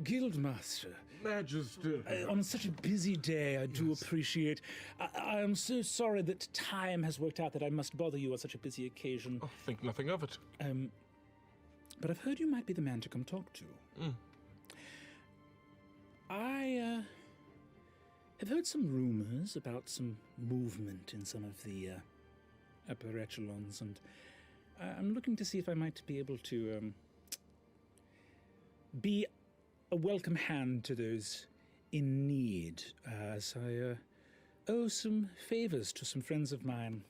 Guildmaster. Magister. On such a busy day, I do appreciate. I am so sorry that time has worked out that I must bother you on such a busy occasion. Oh, think nothing of it. But I've heard you might be the man to come talk to. I have heard some rumors about some movement in some of the upper echelons, and I'm looking to see if I might be able to be a welcome hand to those in need, as I owe some favors to some friends of mine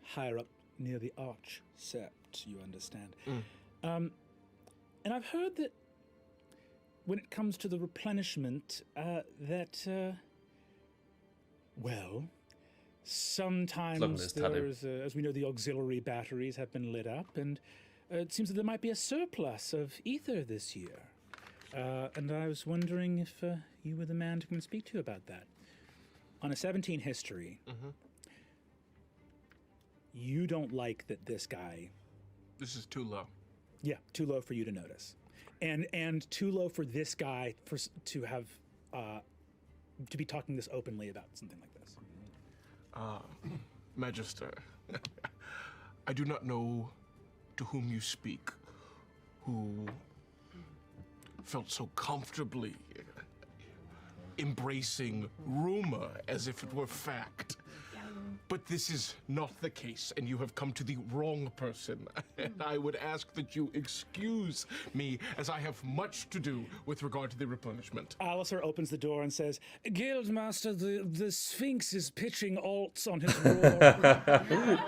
higher up near the Arch Sept, you understand. And I've heard that when it comes to the replenishment, sometimes there's, as we know, the auxiliary batteries have been lit up, and it seems that there might be a surplus of ether this year. And I was wondering if you were the man to come and speak to you about that. On a 17 history, you don't like that this guy... This is too low. Yeah, too low for you to notice. And too low for this guy to have... to be talking this openly about something like this. Magister, I do not know to whom you speak, who felt so comfortably embracing rumor as if it were fact. But this is not the case, and you have come to the wrong person. And I would ask that you excuse me, as I have much to do with regard to the replenishment. Alistair opens the door and says, Guildmaster, the Sphinx is pitching alts on his roar.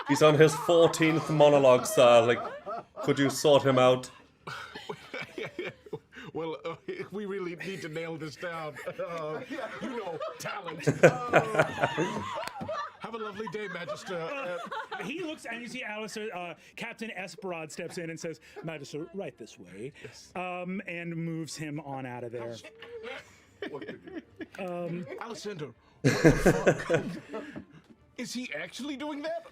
He's on his 14th monologue, sir. Like, could you sort him out? Well, we really need to nail this down. You know, talent. Have a lovely lovely day, Magister. He looks and you see Alistair, Captain Esperod steps in and says, Magister, right this way. Yes. And moves him on out of there. What could you? Alessandro, what the fuck? Is he actually doing that?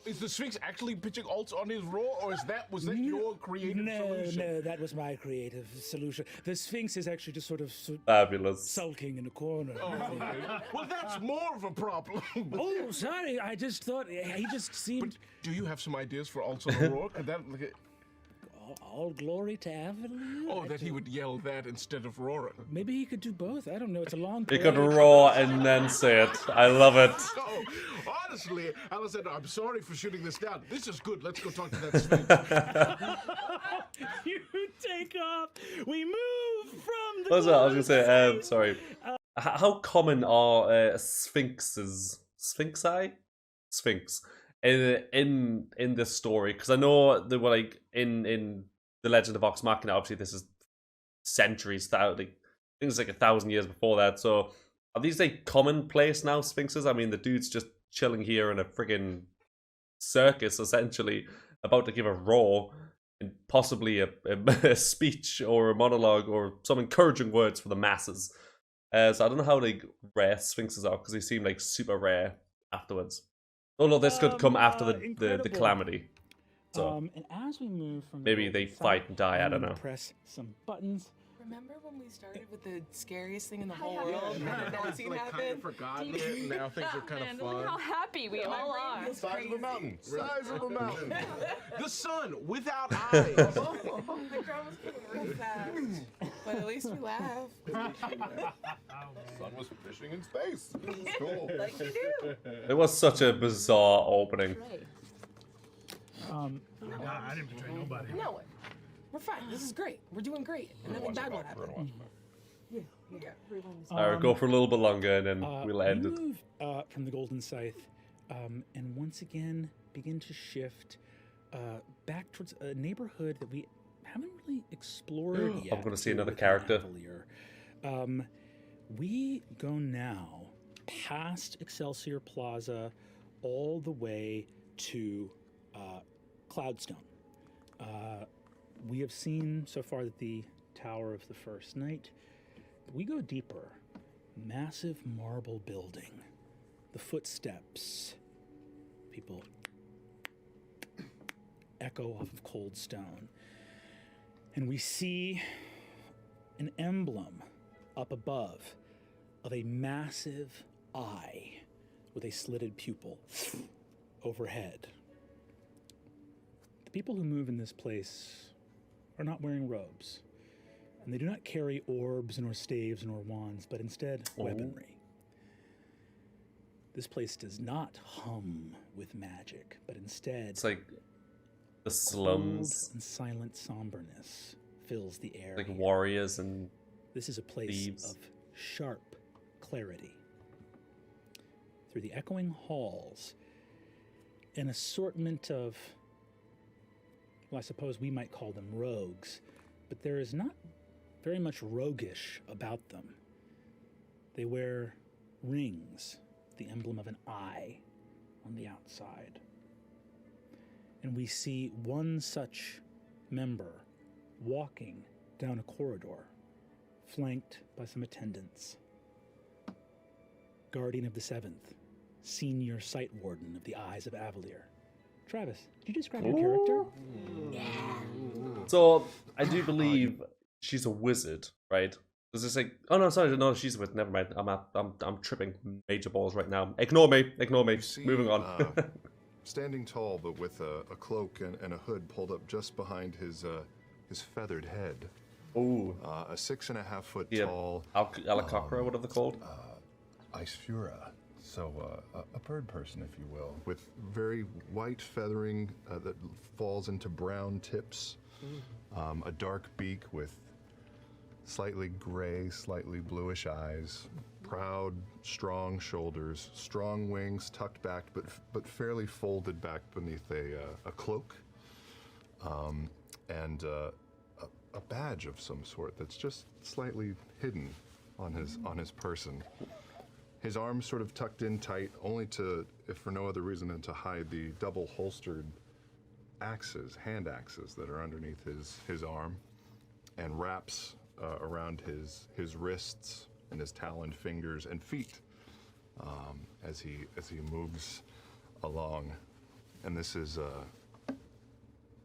Is the Sphinx actually pitching alts on his raw, or was that your creative solution? No, that was my creative solution. The Sphinx is actually just sort of Fabulous. sulking in a corner. Well, that's more of a problem. Oh, sorry, I just thought he just seemed... Do you have some ideas for alts on the raw? Could that, All glory to Avalon? oh, that he would yell that instead of roaring. Maybe he could do both. I don't know. It's a long You could parade. roar and then say it. I love it. Oh, honestly, Alessandro, I'm sorry for shooting this down. This is good. Let's go talk to that Sphinx. You take off. We move from the... What was that? I was gonna say, golden sorry. How common are sphinxes? Sphinxi? Sphinx. In this story? Because I know they were like in the Legend of Vox Machina, obviously this is centuries, like, I think it's like 1,000 years before that. So are these like commonplace now, sphinxes? I mean, the dude's just chilling here in a friggin' circus, essentially, about to give a roar and possibly a speech or a monologue or some encouraging words for the masses. So I don't know how like rare sphinxes are, because they seem like super rare afterwards. Oh no, this could come after the incredible. calamity. So and as we move from maybe the they golden fight side, and die, I I'm don't gonna know. Press some buttons. Remember when we started with the scariest thing in the whole world and then that scene Kind of happened? forgotten it. Now things are kind of Man, fun. look how happy we all are. Size of a mountain. Size of a mountain. The sun without eyes. The crowd was getting real fast, but at least we laughed. Sun was fishing in space. It was cool. Like you do. It was such a bizarre opening. I didn't betray nobody. No, we're fine. This is great. We're doing great. And then the bad one happened. Alright, go for a little bit longer and then we'll end we it. move from the Golden Scythe and once again begin to shift back towards a neighborhood that we haven't really explored yet. I'm gonna see here another with character. Lavalier. We go now past Excelsior Plaza all the way to Cloudstone. We have seen so far that the Tower of the First Night. We go deeper. Massive marble building. The footsteps. People echo off of cold stone. And we see an emblem up above of a massive eye with a slitted pupil overhead. The people who move in this place are not wearing robes, and they do not carry orbs nor staves nor wands, but instead weaponry. This place does not hum with magic, but instead It's like the cold slums, and silent somberness fills the air. like here. warriors and This is a place thieves. of sharp clarity. Through the echoing halls, an assortment of, well, I suppose we might call them rogues, but there is not very much roguish about them. They wear rings, the emblem of an eye on the outside. And we see one such member walking down a corridor, flanked by some attendants. Guardian of the Seventh, senior sight warden of the Eyes of Avalier. Travis, did you describe your character? So I do believe she's a wizard, right? Because it's like, oh no, sorry, no, she's a wizard. Never mind. I'm tripping major balls right now. Ignore me. See, Moving on. Standing tall, but with a cloak and a hood pulled up just behind his feathered head. Ooh, A 6.5 foot yeah, tall Alacocra, what are they called? Icefura. So a bird person, if you will, with very white feathering that falls into brown tips. A dark beak with slightly gray, slightly bluish eyes. Proud, strong shoulders, strong wings tucked back, but fairly folded back beneath a cloak, and a badge of some sort that's just slightly hidden on his person. his arms sort of tucked in tight, only to, if for no other reason than to hide the double holstered axes, hand axes that are underneath his arm, and wraps around his wrists and his taloned fingers and feet as he moves along. And this is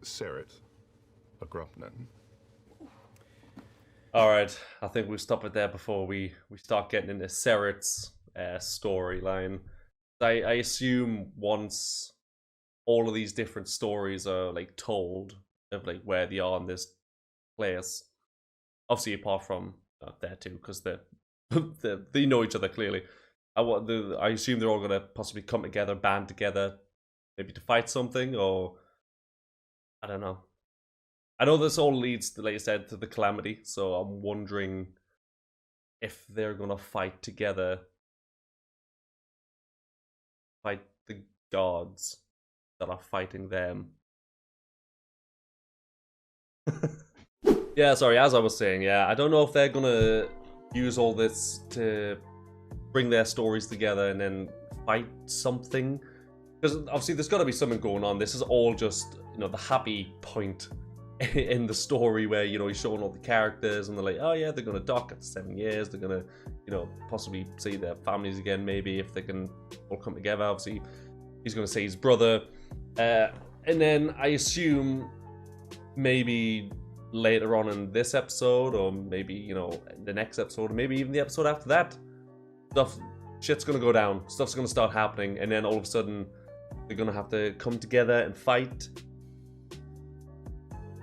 Sarit, a Grumpnin. All right, I think we'll stop it there before we start getting into Sarit's storyline. I assume once all of these different stories are like told of like where they are in this place, obviously apart from there too, because they know each other clearly. I assume they're all gonna possibly come together, band together, maybe to fight something, or I don't know. I know this all leads to, like I said, to the Calamity, so I'm wondering if they're gonna fight together, fight the gods that are fighting them. Yeah, sorry, as I was saying, yeah, I don't know if they're gonna use all this to bring their stories together and then fight something. Because obviously there's gotta be something going on. This is all just, you know, the happy point in the story where, you know, he's showing all the characters and they're like, oh yeah, they're gonna dock at 7 years, they're gonna, you know, possibly see their families again, maybe, if they can all come together. Obviously, he's gonna see his brother. And then I assume maybe later on in this episode, or maybe, you know, the next episode, or maybe even the episode after that, shit's gonna go down, stuff's gonna start happening, and then all of a sudden they're gonna have to come together and fight.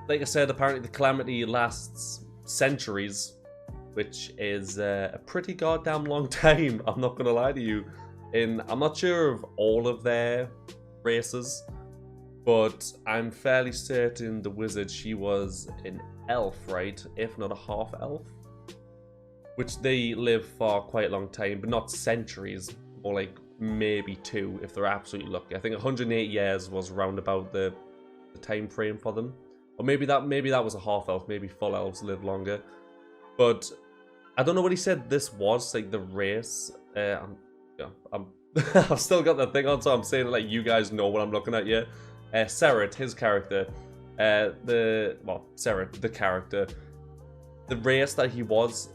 Like I said, apparently the Calamity lasts centuries, which is a pretty goddamn long time, I'm not gonna lie to you. And I'm not sure of all of their races, but I'm fairly certain the wizard, she was an elf, right? If not a half elf. Which they live for quite a long time, but not centuries, or like maybe 2 if they're absolutely lucky. I think 108 years was round about the time frame for them. Or maybe that was a half elf, maybe full elves live longer. But I don't know what he said this was, like the race. I've still got that thing on, so I'm saying it like you guys know what I'm looking at, yeah? Sarit, his character. Sarit, the character. The race that he looks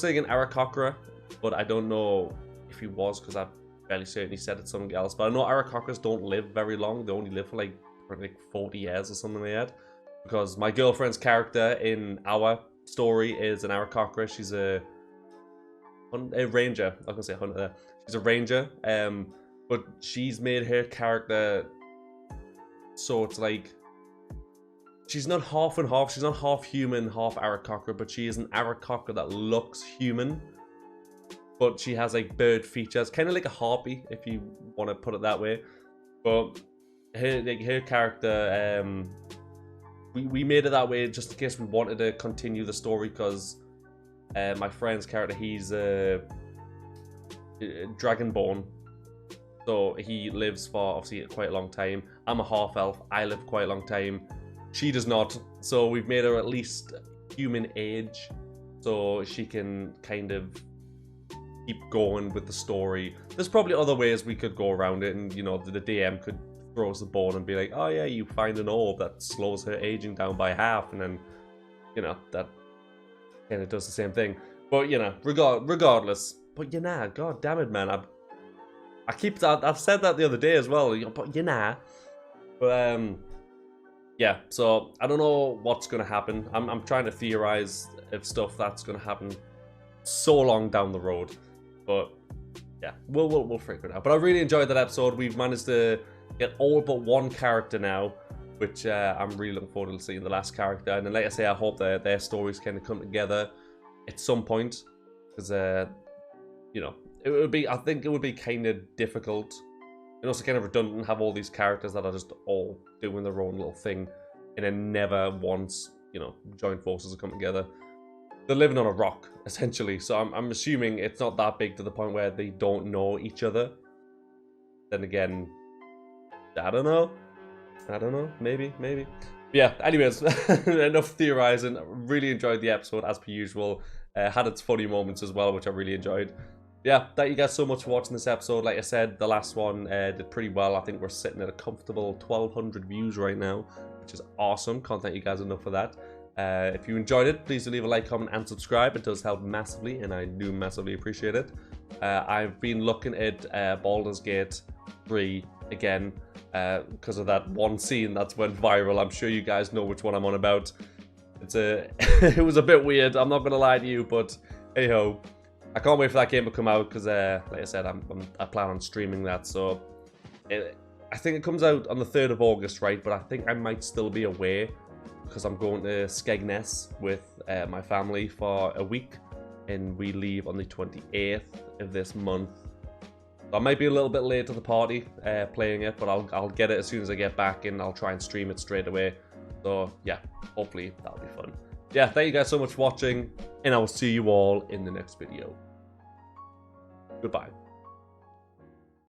like an Aarakocra, but I don't know if he was, because I'm fairly certain he said it's something else. But I know Aarakocras don't live very long, they only live for like 40 years or something like that. Because my girlfriend's character in our story is an Aarakocra. She's a ranger. I was gonna say hunter there. She's a ranger, but she's made her character so it's like she's not half and half. She's not half human, half Aarakocra, but she is an Aarakocra that looks human, but she has like bird features, kind of like a harpy, if you want to put it that way. But her character, we made it that way just in case we wanted to continue the story, because my friend's character, he's Dragonborn, so he lives for obviously quite a long time. I'm a half elf, I live quite a long time. She does not, so we've made her at least human age, so she can kind of keep going with the story. There's probably other ways we could go around it, and you know, the DM could throw us a ball and be like, oh yeah, you find an orb that slows her aging down by half, and then, you know, that kind of does the same thing. But you know, regardless. But you know, god damn it, man, I've said that the other day as well. But you know, but yeah. So I don't know what's gonna happen. I'm trying to theorize of stuff that's gonna happen so long down the road. But yeah, we'll figure it out. But I really enjoyed that episode. We've managed to get all but one character now, which I'm really looking forward to seeing the last character. And then, like I say, I hope that their stories kind of come together at some point, because you know, I think it would be kind of difficult and also kind of redundant to have all these characters that are just all doing their own little thing and then never once, you know, join forces and come together. They're living on a rock, essentially, so I'm assuming it's not that big to the point where they don't know each other. Then again, I don't know, maybe. But yeah, anyways, enough theorizing. Really enjoyed the episode as per usual. Had its funny moments as well, which I really enjoyed. Yeah, thank you guys so much for watching this episode. Like I said, the last one did pretty well. I think we're sitting at a comfortable 1,200 views right now, which is awesome. Can't thank you guys enough for that. If you enjoyed it, please do leave a like, comment, and subscribe. It does help massively, and I do massively appreciate it. I've been looking at Baldur's Gate 3 again because of that one scene that's went viral. I'm sure you guys know which one I'm on about. It's it was a bit weird. I'm not gonna lie to you, but hey ho, I can't wait for that game to come out because, like I said, I plan on streaming that. So I think it comes out on the 3rd of August, right? But I think I might still be away because I'm going to Skegness with my family for a week, and we leave on the 28th of this month. So I might be a little bit late to the party playing it, but I'll get it as soon as I get back, and I'll try and stream it straight away. So yeah, hopefully that'll be fun. Yeah, thank you guys so much for watching, and I will see you all in the next video. Goodbye.